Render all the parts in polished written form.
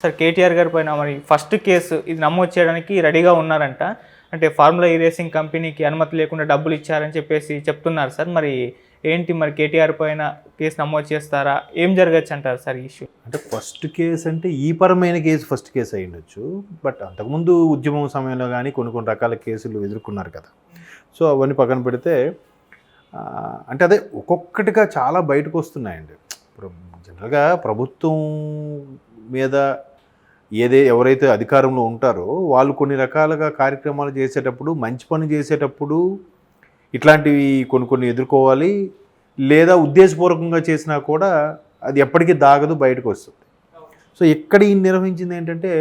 Sir KTR గారి పైన మరి ఫస్ట్ కేసు ఇది నమోదు చేయడానికి రెడీగా ఉన్నారంట. అంటే ఫార్ములా ఈ రేసింగ్ కంపెనీకి అనుమతి లేకుండా డబ్బులు ఇచ్చారని చెప్పేసి చెప్తున్నారు సార్. మరి ఏంటి మరి కేటీఆర్ పైన కేసు నమోదు చేస్తారా? ఏం జరగచ్చు అంటారు సార్ ఈ ఇష్యూ? అంటే ఫస్ట్ కేసు అంటే ఈ పరమైన కేసు ఫస్ట్ కేసు అయి ఉండొచ్చు. బట్ అంతకుముందు ఉద్యమం సమయంలో కానీ కొన్ని రకాల కేసులు ఎదుర్కొన్నారు కదా. సో అవన్నీ పక్కన పెడితే అంటే అదే ఒక్కొక్కటిగా చాలా బయటకు వస్తున్నాయండి. ఇప్పుడు జనరల్గా ప్రభుత్వం మీద ఎవరైతే అధికారంలో ఉంటారో వాళ్ళు కొన్ని రకాలుగా కార్యక్రమాలు చేసేటప్పుడు, మంచి పని చేసేటప్పుడు ఇట్లాంటివి కొన్ని ఎదుర్కోవాలి. లేదా ఉద్దేశపూర్వకంగా చేసినా కూడా అది ఎప్పటికీ దాగదు, బయటకు వస్తుంది. సో ఇక్కడ ఈ నిర్వహించింది ఏంటంటే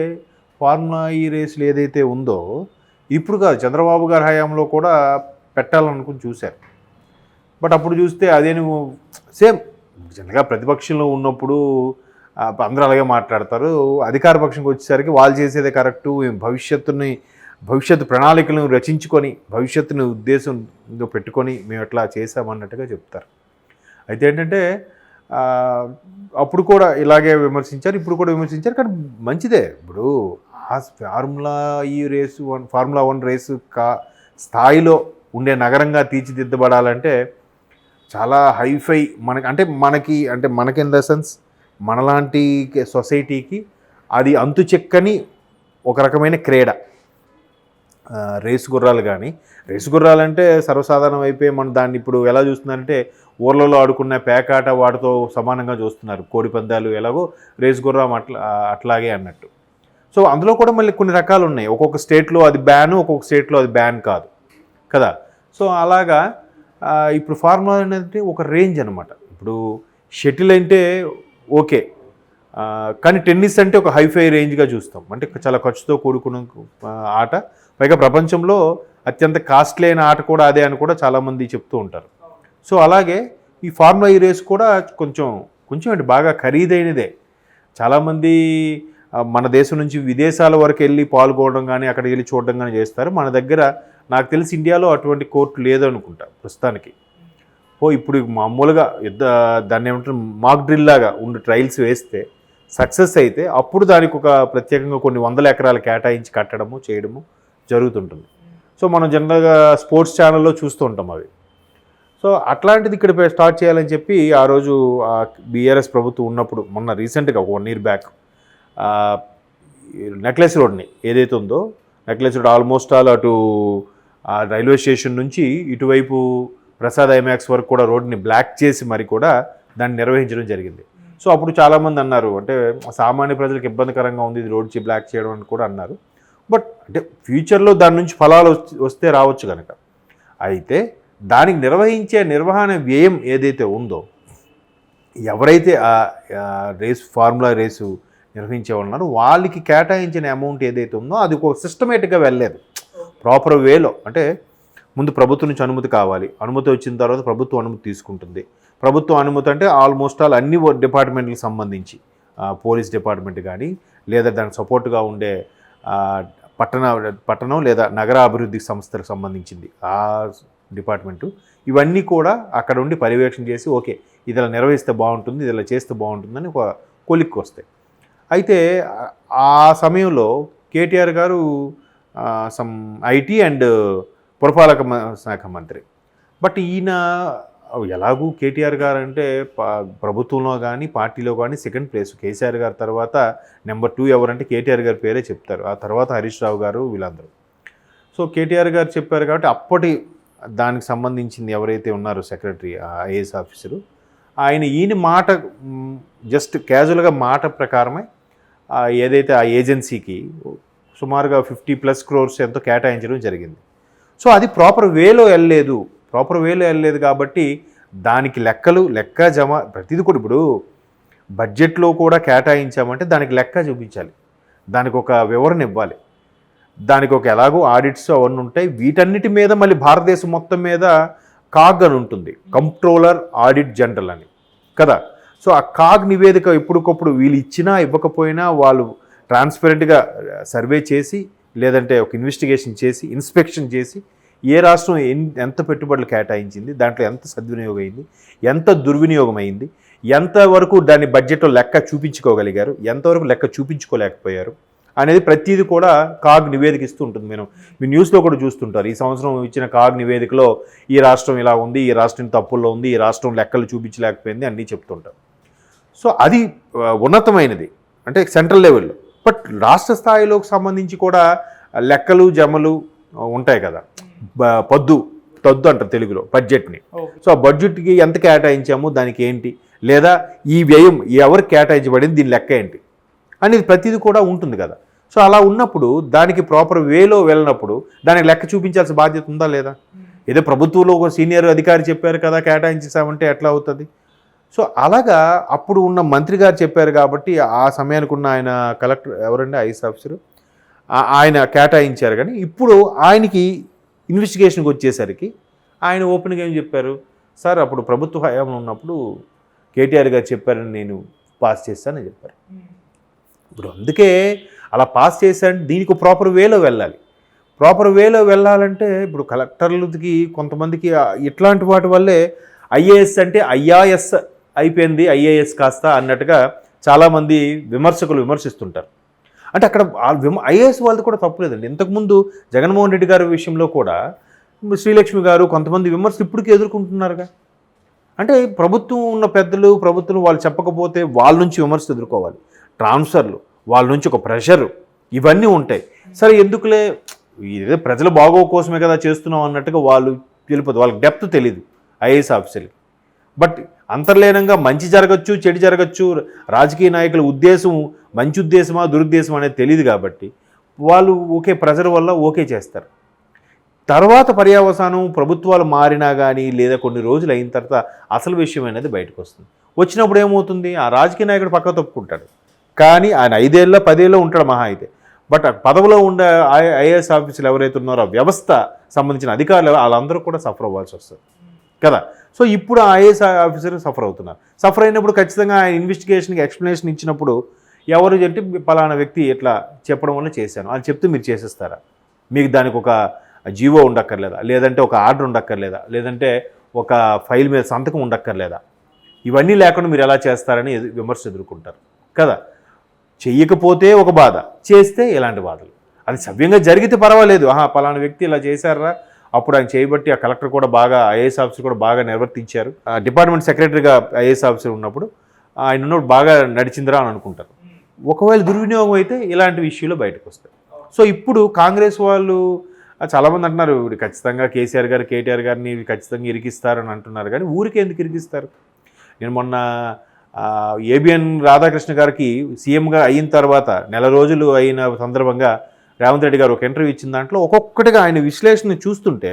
ఫార్ములా ఈ రేసులు ఏదైతే ఉందో ఇప్పుడు కాదు, చంద్రబాబు గారి హయాంలో కూడా పెట్టాలనుకుని చూశారు. బట్ అప్పుడు చూస్తే అదే నువ్వు సేమ్ జనరల్గా ప్రతిపక్షంలో ఉన్నప్పుడు అందరూ అలాగే మాట్లాడతారు. అధికార పక్షంకి వచ్చేసరికి వాళ్ళు చేసేదే కరెక్టు, భవిష్యత్తు ప్రణాళికలను రచించుకొని భవిష్యత్తుని ఉద్దేశంతో పెట్టుకొని మేము ఎట్లా చేసామన్నట్టుగా చెప్తారు. అయితే ఏంటంటే అప్పుడు కూడా ఇలాగే విమర్శించారు, ఇప్పుడు కూడా విమర్శించారు. కానీ మంచిదే. ఇప్పుడు ఆ ఫార్ములా 1 రేసు స్థాయిలో ఉండే నగరంగా తీర్చిదిద్దబడాలంటే చాలా హైఫై మనకి ఇన్ ద సెన్స్ మనలాంటి సొసైటీకి అది అంతు చెక్కని ఒక రకమైన క్రీడ. రేసు గుర్రాలు అంటే సర్వసాధారణం అయిపోయి మనం దాన్ని ఇప్పుడు ఎలా చూస్తున్నారంటే ఊర్లలో ఆడుకున్న పేకాట వాటితో సమానంగా చూస్తున్నారు. కోడి పందాలు ఎలాగో రేసు గుర్రం అట్లాగే అన్నట్టు. సో అందులో కూడా మళ్ళీ కొన్ని రకాలు ఉన్నాయి. ఒక్కొక్క స్టేట్లో అది బ్యాన్, ఒక్కొక్క స్టేట్లో అది బ్యాన్ కాదు కదా. సో అలాగా ఇప్పుడు ఫార్ములా అనేది ఒక రేంజ్ అనమాట. ఇప్పుడు షటిల్ అంటే ఓకే, కానీ టెన్నిస్ అంటే ఒక హైఫై రేంజ్గా చూస్తాం. అంటే చాలా ఖర్చుతో కూడుకున్న ఆట, పైగా ప్రపంచంలో అత్యంత కాస్ట్లీ అయిన ఆట కూడా అదే అని కూడా చాలామంది చెప్తూ ఉంటారు. సో అలాగే ఈ ఫార్ములా ఈ రేస్ కూడా కొంచెం అంటే బాగా ఖరీదైనదే. చాలామంది మన దేశం నుంచి విదేశాల వరకు వెళ్ళి పాల్గొనడం కానీ అక్కడికి వెళ్ళి చూడడం కానీ చేస్తారు. మన దగ్గర నాకు తెలిసి ఇండియాలో అటువంటి కోర్టు లేదనుకుంటా ప్రస్తుతానికి. ఇప్పుడు మామూలుగా దాన్ని ఏమంటారు మాక్ డ్రిల్ లాగా ఉండి ట్రయల్స్ వేస్తే సక్సెస్ అయితే అప్పుడు దానికి ఒక ప్రత్యేకంగా కొన్ని 100 ఎకరాలు కేటాయించి కట్టడము చేయడము జరుగుతుంటుంది. సో మనం జనరల్గా స్పోర్ట్స్ ఛానల్లో చూస్తూ ఉంటాం అవి. సో అట్లాంటిది ఇక్కడ స్టార్ట్ చేయాలని చెప్పి ఆ రోజు బీఆర్ఎస్ ప్రభుత్వం ఉన్నప్పుడు మొన్న రీసెంట్గా 1 year బ్యాక్ నెక్లెస్ రోడ్ని ఏదైతే ఉందో నెక్లెస్ రోడ్ ఆల్మోస్ట్ ఆల్ అటు రైల్వే స్టేషన్ నుంచి ఇటువైపు ప్రసాద్ ఐమాక్స్ వరకు కూడా రోడ్ని బ్లాక్ చేసి మరి కూడా దాన్ని నిర్వహించడం జరిగింది. సో అప్పుడు చాలామంది అన్నారు, అంటే సామాన్య ప్రజలకు ఇబ్బందికరంగా ఉంది ఇది రోడ్చి బ్లాక్ చేయడం అని కూడా అన్నారు. బట్ అంటే ఫ్యూచర్లో దాని నుంచి ఫలాలు వస్తే రావచ్చు కనుక. అయితే దానికి నిర్వహించే నిర్వహణ వ్యయం ఏదైతే ఉందో, ఎవరైతే ఫార్ములా రేసు నిర్వహించే ఉన్నారో వాళ్ళకి కేటాయించిన అమౌంట్ ఏదైతే ఉందో అది ఒక సిస్టమేటిక్గా వెళ్ళలేదు ప్రాపర్ వేలో. అంటే ముందు ప్రభుత్వం నుంచి అనుమతి కావాలి, అనుమతి వచ్చిన తర్వాత ప్రభుత్వం అనుమతి తీసుకుంటుంది. ప్రభుత్వం అనుమతి అంటే ఆల్మోస్ట్ ఆల్ అన్ని డిపార్ట్మెంట్లకు సంబంధించి పోలీస్ డిపార్ట్మెంట్ కానీ లేదా దానికి సపోర్ట్గా ఉండే పట్టణం లేదా నగర అభివృద్ధి సంస్థలకు సంబంధించింది ఆ డిపార్ట్మెంటు, ఇవన్నీ కూడా అక్కడ ఉండి పర్యవేక్షణ చేసి ఓకే ఇది ఇలా నిర్వహిస్తే బాగుంటుంది, ఇది ఇలా చేస్తే బాగుంటుందని ఒక కొలిక్కి వస్తాయి. అయితే ఆ సమయంలో కేటీఆర్ గారు సమ్ ఐటీ అండ్ పురపాలక శాఖ మంత్రి. బట్ ఈయన ఎలాగూ కేటీఆర్ గారు అంటే ప్రభుత్వంలో కానీ పార్టీలో కానీ సెకండ్ ప్లేస్. కేసీఆర్ గారి తర్వాత నెంబర్ 2 ఎవరంటే కేటీఆర్ గారి పేరే చెప్తారు. ఆ తర్వాత హరీష్ రావు గారు వీళ్ళందరూ. సో కేటీఆర్ గారు చెప్పారు కాబట్టి అప్పటి దానికి సంబంధించింది ఎవరైతే ఉన్నారో సెక్రటరీ ఐఏఎస్ ఆఫీసరు ఈయన మాట జస్ట్ క్యాజువల్గా మాట ప్రకారమే ఏదైతే ఆ ఏజెన్సీకి సుమారుగా 50+ crores ఎంతో కేటాయించడం జరిగింది. సో అది ప్రాపర్ వేలో వెళ్ళలేదు కాబట్టి దానికి లెక్క జమ ప్రతిదీ కూడా ఇప్పుడు బడ్జెట్లో కూడా కేటాయించామంటే దానికి లెక్క చూపించాలి, దానికి ఒక వివరణ ఇవ్వాలి, దానికి ఒక ఎలాగో ఆడిట్స్ అవన్నీ ఉంటాయి. వీటన్నిటి మీద మళ్ళీ భారతదేశం మొత్తం మీద కాగ్ అని ఉంటుంది, కంప్ట్రోలర్ ఆడిట్ జనరల్ అని కదా. సో ఆ కాగ్ నివేదిక ఎప్పటికప్పుడు వీళ్ళు ఇచ్చినా ఇవ్వకపోయినా వాళ్ళు ట్రాన్స్పరెంట్గా సర్వే చేసి లేదంటే ఒక ఇన్వెస్టిగేషన్ చేసి ఇన్స్పెక్షన్ చేసి ఏ రాష్ట్రం ఎంత పెట్టుబడులు కేటాయించింది, దాంట్లో ఎంత సద్వినియోగం అయింది, ఎంత దుర్వినియోగం అయింది, ఎంతవరకు దాని బడ్జెట్లో లెక్క చూపించుకోగలిగారు, ఎంతవరకు లెక్క చూపించుకోలేకపోయారు అనేది ప్రతిదీ కూడా కాగ్ నివేదిక ఇస్తూ ఉంటుంది. మీ న్యూస్లో కూడా చూస్తుంటారు. ఈ సంవత్సరం ఇచ్చిన కాగ్ నివేదికలో ఈ రాష్ట్రం ఇలా ఉంది, ఈ రాష్ట్రం తప్పుల్లో ఉంది, ఈ రాష్ట్రం లెక్కలు చూపించలేకపోయింది అన్నీ చెప్తుంటారు. సో అది ఉన్నతమైనది, అంటే సెంట్రల్ లెవెల్లో. బట్ రాష్ట్ర స్థాయిలోకి సంబంధించి కూడా లెక్కలు జమలు ఉంటాయి కదా, తద్దు అంటారు తెలుగులో బడ్జెట్ని. సో ఆ బడ్జెట్కి ఎంత కేటాయించాము, దానికి ఏంటి, లేదా ఈ వ్యయం ఎవరు కేటాయించబడింది, దీని లెక్క ఏంటి అనేది ప్రతిదీ కూడా ఉంటుంది కదా. సో అలా ఉన్నప్పుడు దానికి ప్రాపర్ వేలో వెళ్ళినప్పుడు దానికి లెక్క చూపించాల్సిన బాధ్యత ఉందా లేదా? ఏదో ప్రభుత్వంలో ఒక సీనియర్ అధికారి చెప్పారు కదా కేటాయించేసామంటే ఎట్లా అవుతుంది? సో అలాగా అప్పుడు ఉన్న మంత్రి గారు చెప్పారు కాబట్టి ఆ సమయానికి ఉన్న ఆయన కలెక్టర్ ఎవరండి, ఐఏఎస్ ఆఫీసరు, ఆయన కేటాయించారు. కానీ ఇప్పుడు ఆయనకి ఇన్వెస్టిగేషన్కి వచ్చేసరికి ఆయన ఓపెన్గా ఏం చెప్పారు, సార్ అప్పుడు ప్రభుత్వ హయాంలో ఉన్నప్పుడు కేటీఆర్ గారు చెప్పారని నేను పాస్ చేస్తానని చెప్పారు. ఇప్పుడు అందుకే అలా పాస్ చేశారంటే దీనికి ప్రాపర్ వేలో వెళ్ళాలి. ప్రాపర్ వేలో వెళ్ళాలంటే ఇప్పుడు కలెక్టర్లకి కొంతమందికి ఇట్లాంటి వాటి వల్లే ఐఏఎస్ అంటే ఐఆర్ఎస్ అయిపోయింది, ఐఏఎస్ కాస్త అన్నట్టుగా చాలామంది విమర్శకులు విమర్శిస్తుంటారు. అంటే అక్కడ ఐఏఎస్ వాళ్ళది కూడా తప్పులేదండి. ఇంతకుముందు జగన్మోహన్ రెడ్డి గారి విషయంలో కూడా శ్రీలక్ష్మి గారు కొంతమంది విమర్శలు ఇప్పటికీ ఎదుర్కొంటున్నారుగా. అంటే ప్రభుత్వం ఉన్న పెద్దలు, ప్రభుత్వం వాళ్ళు చెప్పకపోతే వాళ్ళ నుంచి విమర్శలు ఎదుర్కోవాలి, ట్రాన్స్ఫర్లు, వాళ్ళ నుంచి ఒక ప్రెషరు, ఇవన్నీ ఉంటాయి. సరే ఎందుకులే, ఇదే ప్రజల బాగోగు కోసమే కదా చేస్తున్నాం అన్నట్టుగా వాళ్ళు తెలియదు, వాళ్ళకి డెప్త్ తెలీదు ఐఏఎస్ ఆఫీసర్లకి. బట్ అంతర్లీనంగా మంచి జరగచ్చు, చెడు జరగచ్చు, రాజకీయ నాయకుల ఉద్దేశం మంచి ఉద్దేశమా దురుద్దేశం అనేది తెలియదు కాబట్టి వాళ్ళు ఓకే ప్రెజర్ వల్ల ఓకే చేస్తారు. తర్వాత పర్యవసానం ప్రభుత్వాలు మారినా కానీ లేదా కొన్ని రోజులు అయిన తర్వాత అసలు విషయం అనేది బయటకు వస్తుంది. వచ్చినప్పుడు ఏమవుతుంది, ఆ రాజకీయ నాయకుడు పక్క తప్పుకుంటాడు, కానీ ఆయన 5 ఏళ్ళ 10 ఏళ్ళలో ఉంటాడు మహా అయితే. బట్ పదవిలో ఉండే ఐఏఎస్ ఆఫీసులు ఎవరైతే ఉన్నారో ఆ వ్యవస్థ సంబంధించిన అధికారులు వాళ్ళందరూ కూడా సఫర్ అవ్వాల్సి వస్తుంది కదా. సో ఇప్పుడు ఆ ఐఏఎస్ ఆఫీసర్ సఫర్ అవుతున్నారు. సఫర్ అయినప్పుడు ఖచ్చితంగా ఆయన ఇన్వెస్టిగేషన్కి ఎక్స్ప్లెనేషన్ ఇచ్చినప్పుడు ఎవరు అంటే పలానా వ్యక్తి ఇట్లా చెప్పడం వల్ల చేశాను అని చెప్తే మీరు చేసేస్తారా? మీకు దానికి ఒక జీవో ఉండక్కర్లేదా, లేదంటే ఒక ఆర్డర్ ఉండక్కర్లేదా, లేదంటే ఒక ఫైల్ మీద సంతకం ఉండక్కర్లేదా? ఇవన్నీ లేకుండా మీరు ఎలా చేస్తారని విమర్శ ఎదుర్కొంటారు కదా. చెయ్యకపోతే ఒక బాధ, చేస్తే ఇలాంటి బాధలు. అది సవ్యంగా జరిగితే పర్వాలేదు, పలానా వ్యక్తి ఇలా చేశారా, అప్పుడు ఆయన చేయబట్టి ఆ కలెక్టర్ కూడా బాగా ఐఏఎస్ ఆఫీసర్ కూడా బాగా నిర్వర్తించారు, డిపార్ట్మెంట్ సెక్రటరీగా ఐఏఎస్ ఆఫీసర్ ఉన్నప్పుడు ఆయన ఉన్నప్పుడు బాగా నడిచిందిరా అని అనుకుంటారు. ఒకవేళ దుర్వినియోగం అయితే ఇలాంటి విషయాలు బయటకు వస్తాయి. సో ఇప్పుడు కాంగ్రెస్ వాళ్ళు చాలామంది అంటున్నారు ఖచ్చితంగా కేసీఆర్ గారు కేటీఆర్ గారిని ఖచ్చితంగా ఇరికిస్తారని అంటున్నారు, కానీ ఊరికి ఎందుకు ఇరికిస్తారు? నేను మొన్న ఏబిఎన్ రాధాకృష్ణ గారికి సీఎంగా అయిన తర్వాత నెల రోజులు అయిన సందర్భంగా రేవంత్ రెడ్డి గారు ఒక ఇంటర్వ్యూ ఇచ్చిన దాంట్లో ఒక్కొక్కటిగా ఆయన విశ్లేషణ చూస్తుంటే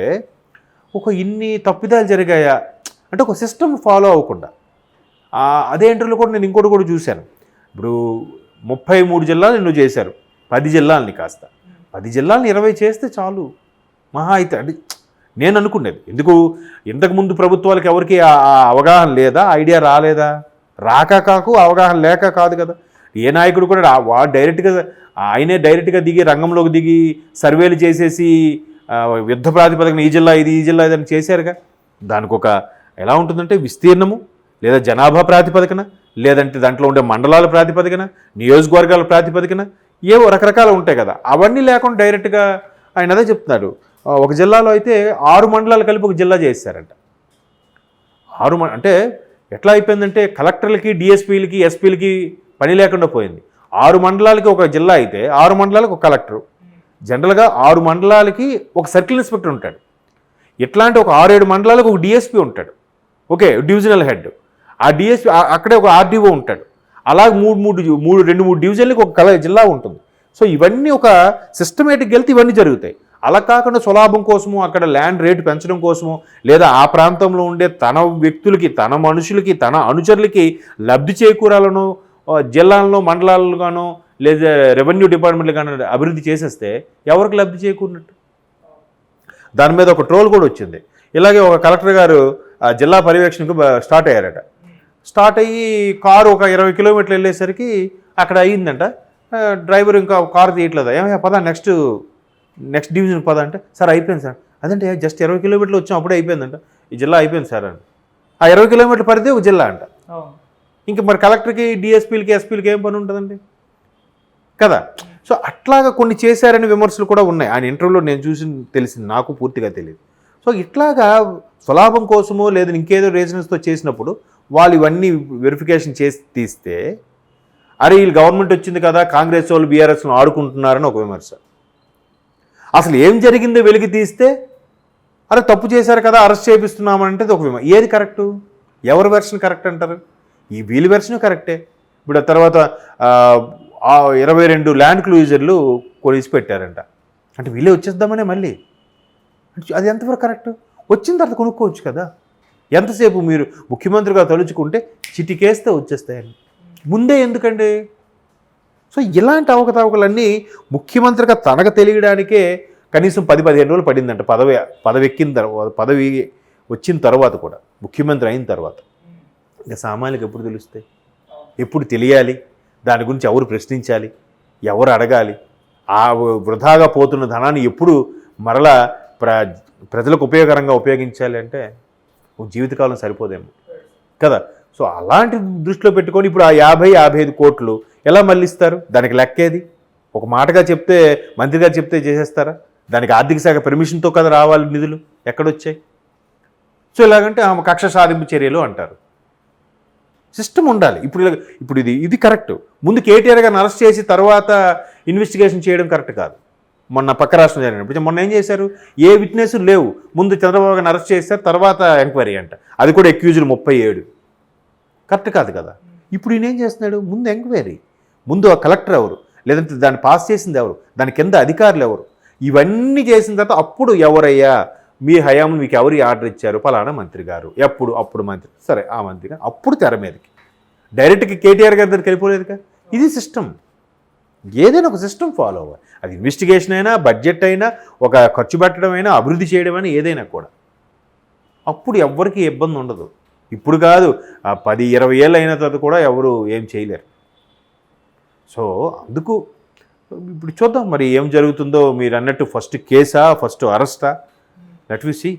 ఇన్ని తప్పిదాలు జరిగాయా అంటే ఒక సిస్టమ్ ఫాలో అవ్వకుండా. అదే ఇంటర్వ్యూలో కూడా నేను ఇంకోటి కూడా చూశాను. ఇప్పుడు 33 జిల్లాలు ఎన్నో చేశారు, 10 జిల్లాలని కాస్త 10 జిల్లాలను 20 చేస్తే చాలు మహా అయితే. అంటే నేను అనుకునేది ఎందుకు ఇంతకుముందు ప్రభుత్వాలకు ఎవరికి అవగాహన లేదా, ఐడియా రాలేదా? కాకు అవగాహన లేక కాదు కదా. ఏ నాయకుడు కూడా ఆయనే డైరెక్ట్గా దిగి రంగంలోకి దిగి సర్వేలు చేసేసి యుద్ధ ప్రాతిపదికన ఈ జిల్లా ఇది, ఈ జిల్లా ఇది అని చేశారుగా. దానికి ఒక ఎలా ఉంటుందంటే విస్తీర్ణము, లేదా జనాభా ప్రాతిపదికన, లేదంటే దాంట్లో ఉండే మండలాల ప్రాతిపదికన, నియోజకవర్గాల ప్రాతిపదికన, ఏవో రకరకాలు ఉంటాయి కదా. అవన్నీ లేకుండా డైరెక్ట్గా ఆయన అదే చెప్తున్నాడు. ఒక జిల్లాలో అయితే 6 మండలాలు కలిపి ఒక జిల్లా చేశారంట. 6 అంటే ఎట్లా అయిపోయిందంటే కలెక్టర్లకి, డిఎస్పీలకి, ఎస్పీలకి పని లేకుండా పోయింది. 6 మండలాలకి ఒక జిల్లా అయితే 6 మండలాలకు ఒక కలెక్టరు, జనరల్గా 6 మండలాలకి ఒక సర్కిల్ ఇన్స్పెక్టర్ ఉంటాడు. ఇట్లాంటి ఒక 6-7 మండలాలకు ఒక డిఎస్పీ ఉంటాడు, ఓకే డివిజనల్ హెడ్. ఆ డిఎస్పీ అక్కడే ఒక ఆర్డీఓ ఉంటాడు. అలాగే 2-3 డివిజన్లకి ఒక జిల్లా ఉంటుంది. సో ఇవన్నీ ఒక సిస్టమేటిక్గా వెళ్తే ఇవన్నీ జరుగుతాయి. అలా కాకుండా స్వలాభం కోసము, అక్కడ ల్యాండ్ రేటు పెంచడం కోసము, లేదా ఆ ప్రాంతంలో ఉండే తన వ్యక్తులకి, తన మనుషులకి, తన అనుచరులకి లబ్ధి చేకూరాలను జిల్లాలను, మండలాలను గానో లేదా రెవెన్యూ డిపార్ట్మెంట్లు కానీ అభివృద్ధి చేసేస్తే ఎవరికి లబ్ధి చేకూరినట్టు? దాని మీద ఒక ట్రోల్ కూడా వచ్చింది. ఇలాగే ఒక కలెక్టర్ గారు జిల్లా పర్యవేక్షణకు స్టార్ట్ అయ్యారట. స్టార్ట్ అయ్యి కారు ఒక 20 కిలోమీటర్లు వెళ్ళేసరికి అక్కడ అయ్యిందంట. డ్రైవర్ ఇంకా కారు తీయట్లేదు. ఏమయ్యా పద నెక్స్ట్ డివిజన్ పద అంటే, సార్ అయిపోయింది సార్. అదంటే జస్ట్ 20 కిలోమీటర్లు వచ్చాం అప్పుడే అయిపోయిందంట. ఈ జిల్లా అయిపోయింది సార్ అని. ఆ 20 కిలోమీటర్ల పరిధి ఒక జిల్లా అంట. ఇంక మరి కలెక్టర్కి డిఎస్పీలకి ఎస్పీలకి ఏం పని ఉంటుందండి కదా. సో అట్లాగా కొన్ని చేశారని విమర్శలు కూడా ఉన్నాయి. ఆయన ఇంటర్వ్యూలో నేను చూసి తెలిసింది, నాకు పూర్తిగా తెలియదు. సో ఇట్లాగా స్వలాభం కోసమో లేదా ఇంకేదో రీజన్స్తో చేసినప్పుడు వాళ్ళు ఇవన్నీ వెరిఫికేషన్ చేసి తీస్తే అరే వీళ్ళు గవర్నమెంట్ వచ్చింది కదా కాంగ్రెస్ వాళ్ళు బీఆర్ఎస్ను ఆడుకుంటున్నారని ఒక విమర్శ. అసలు ఏం జరిగిందో వెలికి తీస్తే అరే తప్పు చేశారు కదా అరెస్ట్ చేపిస్తున్నామంటే ఒక విమర్శ. ఏది కరెక్టు? ఎవరి వెర్షన్ కరెక్ట్ అంటారు? ఈ వీళ్ళ వెర్షన్ కరెక్టే. ఇప్పుడు ఆ తర్వాత 22 ల్యాండ్ క్లూజర్లు కొలిసి పెట్టారంట, అంటే వీళ్ళే వచ్చేద్దామనే మళ్ళీ. అది ఎంతవరకు కరెక్ట్? వచ్చిన తర్వాత కొనుక్కోవచ్చు కదా. ఎంతసేపు మీరు ముఖ్యమంత్రిగా తలుచుకుంటే చిటికేస్తే వచ్చేస్తాయండి, ముందే ఎందుకండి? సో ఇలాంటి అవకతవకలన్నీ ముఖ్యమంత్రిగా తనకు తెలియడానికే కనీసం 10-15 రోజులు పడిందంట. పదవి ఎక్కిన తర్వాత, పదవి వచ్చిన తర్వాత కూడా, ముఖ్యమంత్రి అయిన తర్వాత. ఇంకా సామాన్యులకు ఎప్పుడు తెలుస్తాయి? ఎప్పుడు తెలియాలి? దాని గురించి ఎవరు ప్రశ్నించాలి? ఎవరు అడగాలి? ఆ వృధాగా పోతున్న ధనాన్ని ఎప్పుడు మరలా ప్రజలకు ఉపయోగకరంగా ఉపయోగించాలి అంటే జీవితకాలం సరిపోదేమో కదా. సో అలాంటి దృష్టిలో పెట్టుకొని ఇప్పుడు ఆ 50-55 కోట్లు ఎలా మళ్ళిస్తారు? దానికి లెక్కేది? ఒక మాటగా చెప్తే, మంత్రిగా చెప్తే చేసేస్తారా? దానికి ఆర్థిక శాఖ పర్మిషన్తో కదా రావాలి నిధులు, ఎక్కడొచ్చాయి? సో ఇలాగంటే కక్ష సాధింపు చర్యలు అంటారు. సిస్టమ్ ఉండాలి. ఇప్పుడు ఇది కరెక్ట్. ముందు కేటీఆర్ గారిని అరెస్ట్ చేసి తర్వాత ఇన్వెస్టిగేషన్ చేయడం కరెక్ట్ కాదు. మొన్న పక్క రాష్ట్రం జరిగినప్పుడు మొన్న ఏం చేశారు? ఏ విట్నెస్ లేవు, ముందు చంద్రబాబు గారిని అరెస్ట్ చేశారు, తర్వాత ఎంక్వైరీ అంట, అది కూడా అక్యూజ్డ్ 37. కరెక్ట్ కాదు కదా. ఇప్పుడు ఈయన ఏం చేస్తున్నాడు? ముందు ఎంక్వైరీ, ముందు ఆ కలెక్టర్ ఎవరు, లేదంటే దాన్ని పాస్ చేసింది ఎవరు, దాని కింద అధికారులు ఎవరు, ఇవన్నీ చేసిన తర్వాత అప్పుడు ఎవరయ్యా మీ హయాంలో మీకు ఎవరు ఆర్డర్ ఇచ్చారు? ఫలానా మంత్రి గారు. అప్పుడు మంత్రి, సరే ఆ మంత్రి గారు అప్పుడు తెర మీదకి డైరెక్ట్గా కేటీఆర్ గారి దగ్గరికి వెళ్ళిపోలేదుగా. ఇది సిస్టమ్. ఏదైనా ఒక సిస్టమ్ ఫాలో అవ్వాలి. అది ఇన్వెస్టిగేషన్ అయినా, బడ్జెట్ అయినా, ఒక ఖర్చు పెట్టడం అయినా, అభివృద్ధి చేయడం అయినా, ఏదైనా కూడా అప్పుడు ఎవ్వరికీ ఇబ్బంది ఉండదు. ఇప్పుడు కాదు, 10-20 ఏళ్ళు అయిన తర్వాత కూడా ఎవరు ఏం చేయలేరు. సో అందుకు ఇప్పుడు చూద్దాం మరి ఏం జరుగుతుందో. మీరు అన్నట్టు ఫస్ట్ కేసా, ఫస్ట్ అరెస్టా, లెట్ వి సీ.